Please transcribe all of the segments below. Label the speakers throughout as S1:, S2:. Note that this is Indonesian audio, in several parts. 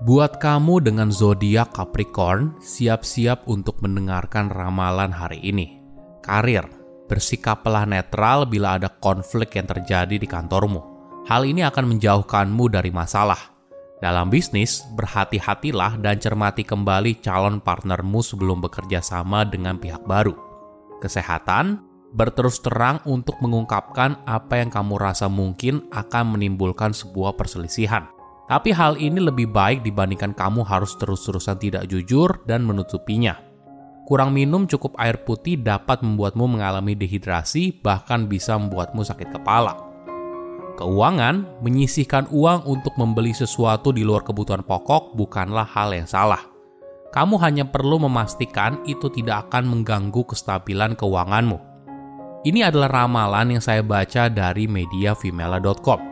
S1: Buat kamu dengan zodiak Capricorn, siap-siap untuk mendengarkan ramalan hari ini. Karir, bersikaplah netral bila ada konflik yang terjadi di kantormu. Hal ini akan menjauhkanmu dari masalah. Dalam bisnis, berhati-hatilah dan cermati kembali calon partnermu sebelum bekerja sama dengan pihak baru. Kesehatan, berterus terang untuk mengungkapkan apa yang kamu rasa mungkin akan menimbulkan sebuah perselisihan. Tapi hal ini lebih baik dibandingkan kamu harus terus-terusan tidak jujur dan menutupinya. Kurang minum cukup air putih dapat membuatmu mengalami dehidrasi, bahkan bisa membuatmu sakit kepala. Keuangan, menyisihkan uang untuk membeli sesuatu di luar kebutuhan pokok bukanlah hal yang salah. Kamu hanya perlu memastikan itu tidak akan mengganggu kestabilan keuanganmu. Ini adalah ramalan yang saya baca dari media Femela.com.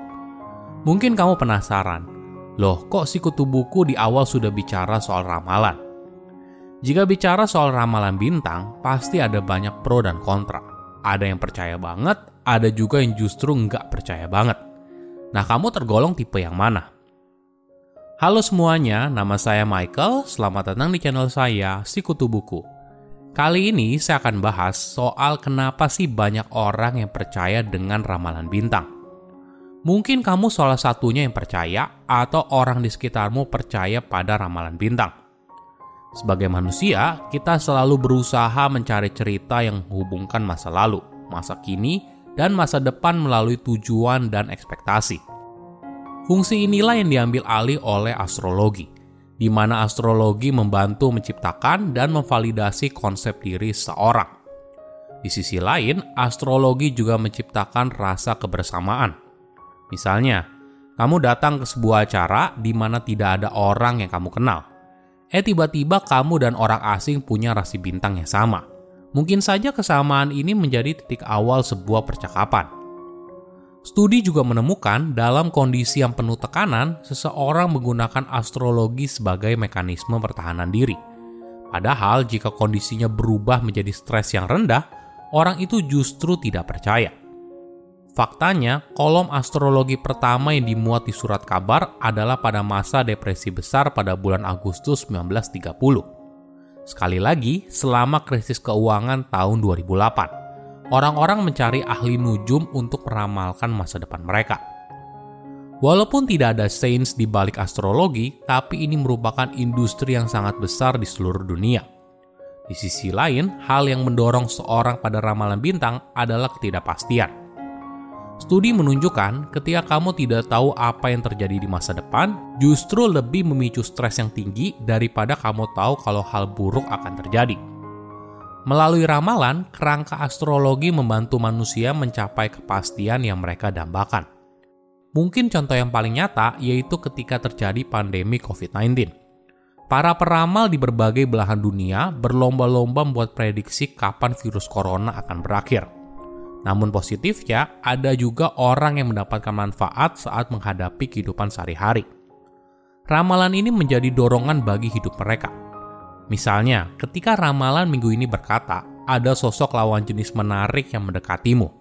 S1: Mungkin kamu penasaran, loh, kok si kutu buku di awal sudah bicara soal ramalan? Jika bicara soal ramalan bintang, pasti ada banyak pro dan kontra. Ada yang percaya banget, ada juga yang justru nggak percaya banget. Nah, kamu tergolong tipe yang mana? Halo semuanya, nama saya Michael. Selamat datang di channel saya, Si Kutu Buku. Kali ini saya akan bahas soal kenapa sih banyak orang yang percaya dengan ramalan bintang. Mungkin kamu salah satunya yang percaya atau orang di sekitarmu percaya pada ramalan bintang. Sebagai manusia, kita selalu berusaha mencari cerita yang menghubungkan masa lalu, masa kini, dan masa depan melalui tujuan dan ekspektasi. Fungsi inilah yang diambil alih oleh astrologi, di mana astrologi membantu menciptakan dan memvalidasi konsep diri seseorang. Di sisi lain, astrologi juga menciptakan rasa kebersamaan. Misalnya, kamu datang ke sebuah acara di mana tidak ada orang yang kamu kenal. Tiba-tiba kamu dan orang asing punya rasi bintang yang sama. Mungkin saja kesamaan ini menjadi titik awal sebuah percakapan. Studi juga menemukan dalam kondisi yang penuh tekanan, seseorang menggunakan astrologi sebagai mekanisme pertahanan diri. Padahal jika kondisinya berubah menjadi stres yang rendah, orang itu justru tidak percaya. Faktanya, kolom astrologi pertama yang dimuat di surat kabar adalah pada masa depresi besar pada bulan Agustus 1930. Sekali lagi, selama krisis keuangan tahun 2008, orang-orang mencari ahli nujum untuk meramalkan masa depan mereka. Walaupun tidak ada sains di balik astrologi, tapi ini merupakan industri yang sangat besar di seluruh dunia. Di sisi lain, hal yang mendorong seorang pada ramalan bintang adalah ketidakpastian. Studi menunjukkan ketika kamu tidak tahu apa yang terjadi di masa depan, justru lebih memicu stres yang tinggi daripada kamu tahu kalau hal buruk akan terjadi. Melalui ramalan, kerangka astrologi membantu manusia mencapai kepastian yang mereka dambakan. Mungkin contoh yang paling nyata yaitu ketika terjadi pandemi COVID-19. Para peramal di berbagai belahan dunia berlomba-lomba membuat prediksi kapan virus corona akan berakhir. Namun positifnya, ada juga orang yang mendapatkan manfaat saat menghadapi kehidupan sehari-hari. Ramalan ini menjadi dorongan bagi hidup mereka. Misalnya, ketika ramalan minggu ini berkata, ada sosok lawan jenis menarik yang mendekatimu.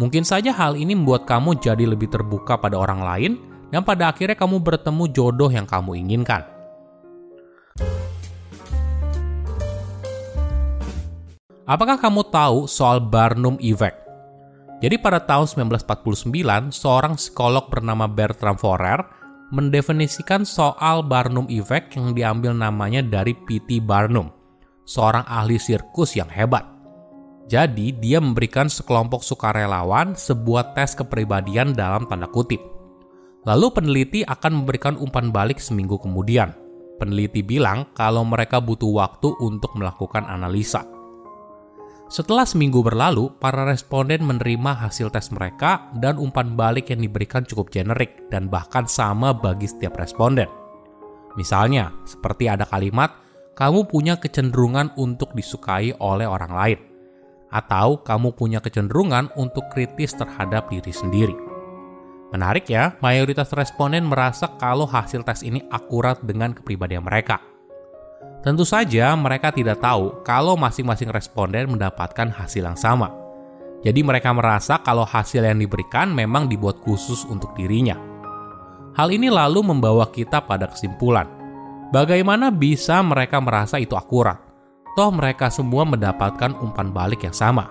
S1: Mungkin saja hal ini membuat kamu jadi lebih terbuka pada orang lain, dan pada akhirnya kamu bertemu jodoh yang kamu inginkan. Apakah kamu tahu soal Barnum Effect? Jadi pada tahun 1949, seorang psikolog bernama Bertram Forer mendefinisikan soal Barnum Effect yang diambil namanya dari P.T. Barnum, seorang ahli sirkus yang hebat. Jadi, dia memberikan sekelompok sukarelawan sebuah tes kepribadian dalam tanda kutip. Lalu peneliti akan memberikan umpan balik seminggu kemudian. Peneliti bilang kalau mereka butuh waktu untuk melakukan analisa. Setelah seminggu berlalu, para responden menerima hasil tes mereka dan umpan balik yang diberikan cukup generik dan bahkan sama bagi setiap responden. Misalnya, seperti ada kalimat, kamu punya kecenderungan untuk disukai oleh orang lain. Atau kamu punya kecenderungan untuk kritis terhadap diri sendiri. Menarik ya, mayoritas responden merasa kalau hasil tes ini akurat dengan kepribadian mereka. Tentu saja mereka tidak tahu kalau masing-masing responden mendapatkan hasil yang sama. Jadi mereka merasa kalau hasil yang diberikan memang dibuat khusus untuk dirinya. Hal ini lalu membawa kita pada kesimpulan. Bagaimana bisa mereka merasa itu akurat? Toh mereka semua mendapatkan umpan balik yang sama.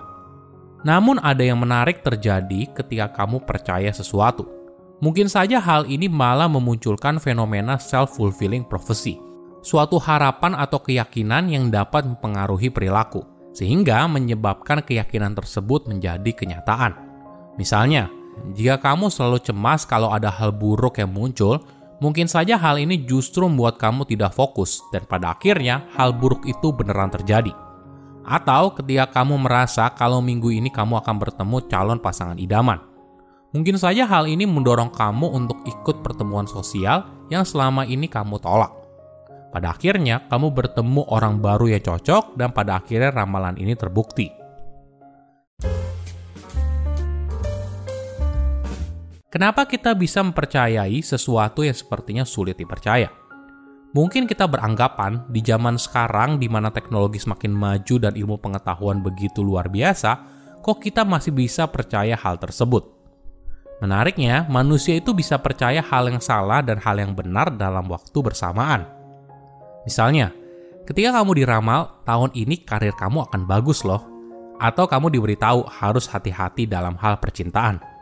S1: Namun ada yang menarik terjadi ketika kamu percaya sesuatu. Mungkin saja hal ini malah memunculkan fenomena self-fulfilling prophecy. Suatu harapan atau keyakinan yang dapat mempengaruhi perilaku, sehingga menyebabkan keyakinan tersebut menjadi kenyataan. Misalnya, jika kamu selalu cemas kalau ada hal buruk yang muncul, mungkin saja hal ini justru membuat kamu tidak fokus dan pada akhirnya hal buruk itu beneran terjadi. Atau ketika kamu merasa kalau minggu ini kamu akan bertemu calon pasangan idaman. Mungkin saja hal ini mendorong kamu untuk ikut pertemuan sosial yang selama ini kamu tolak. Pada akhirnya kamu bertemu orang baru yang cocok dan pada akhirnya ramalan ini terbukti. Kenapa kita bisa mempercayai sesuatu yang sepertinya sulit dipercaya? Mungkin kita beranggapan di zaman sekarang di mana teknologi semakin maju dan ilmu pengetahuan begitu luar biasa, kok kita masih bisa percaya hal tersebut? Menariknya, manusia itu bisa percaya hal yang salah dan hal yang benar dalam waktu bersamaan. Misalnya, ketika kamu diramal, tahun ini karir kamu akan bagus loh. Atau kamu diberitahu harus hati-hati dalam hal percintaan.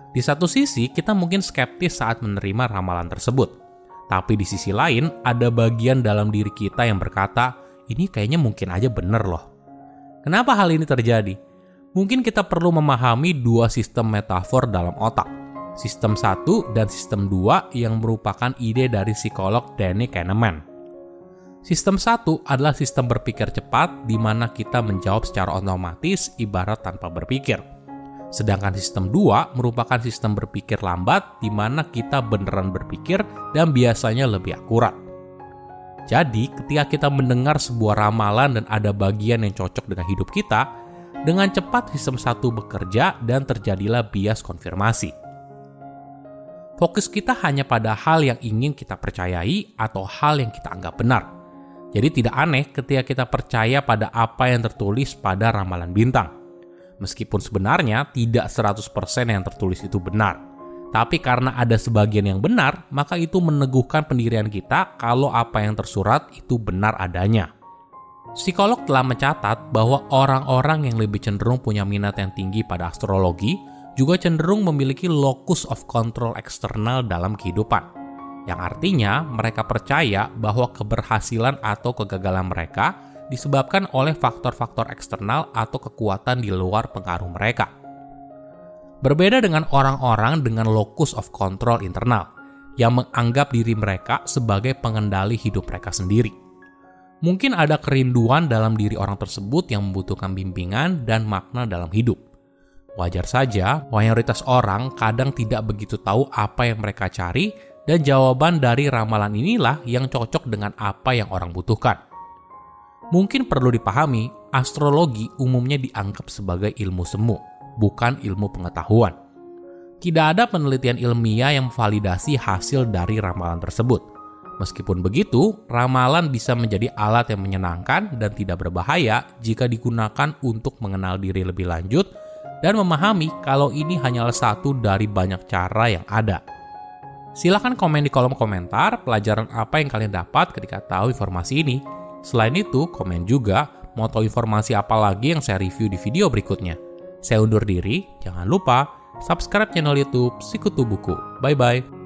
S1: Di satu sisi, kita mungkin skeptis saat menerima ramalan tersebut. Tapi di sisi lain, ada bagian dalam diri kita yang berkata, ini kayaknya mungkin aja bener loh. Kenapa hal ini terjadi? Mungkin kita perlu memahami dua sistem metafor dalam otak. Sistem 1 dan sistem 2 yang merupakan ide dari psikolog Danny Kahneman. Sistem 1 adalah sistem berpikir cepat di mana kita menjawab secara otomatis ibarat tanpa berpikir. Sedangkan sistem 2 merupakan sistem berpikir lambat di mana kita beneran berpikir dan biasanya lebih akurat. Jadi, ketika kita mendengar sebuah ramalan dan ada bagian yang cocok dengan hidup kita, dengan cepat sistem 1 bekerja dan terjadilah bias konfirmasi. Fokus kita hanya pada hal yang ingin kita percayai atau hal yang kita anggap benar. Jadi tidak aneh ketika kita percaya pada apa yang tertulis pada ramalan bintang. Meskipun sebenarnya tidak 100% yang tertulis itu benar. Tapi karena ada sebagian yang benar, maka itu meneguhkan pendirian kita kalau apa yang tersurat itu benar adanya. Psikolog telah mencatat bahwa orang-orang yang lebih cenderung punya minat yang tinggi pada astrologi juga cenderung memiliki locus of control eksternal dalam kehidupan. Yang artinya mereka percaya bahwa keberhasilan atau kegagalan mereka disebabkan oleh faktor-faktor eksternal atau kekuatan di luar pengaruh mereka. Berbeda dengan orang-orang dengan locus of control internal, yang menganggap diri mereka sebagai pengendali hidup mereka sendiri. Mungkin ada kerinduan dalam diri orang tersebut yang membutuhkan bimbingan dan makna dalam hidup. Wajar saja, mayoritas orang kadang tidak begitu tahu apa yang mereka cari, dan jawaban dari ramalan inilah yang cocok dengan apa yang orang butuhkan. Mungkin perlu dipahami, astrologi umumnya dianggap sebagai ilmu semu, bukan ilmu pengetahuan. Tidak ada penelitian ilmiah yang memvalidasi hasil dari ramalan tersebut. Meskipun begitu, ramalan bisa menjadi alat yang menyenangkan dan tidak berbahaya jika digunakan untuk mengenal diri lebih lanjut dan memahami kalau ini hanyalah satu dari banyak cara yang ada. Silahkan komen di kolom komentar pelajaran apa yang kalian dapat ketika tahu informasi ini. Selain itu, komen juga mau tahu informasi apa lagi yang saya review di video berikutnya. Saya undur diri, jangan lupa subscribe channel YouTube Sikutu Buku. Bye-bye.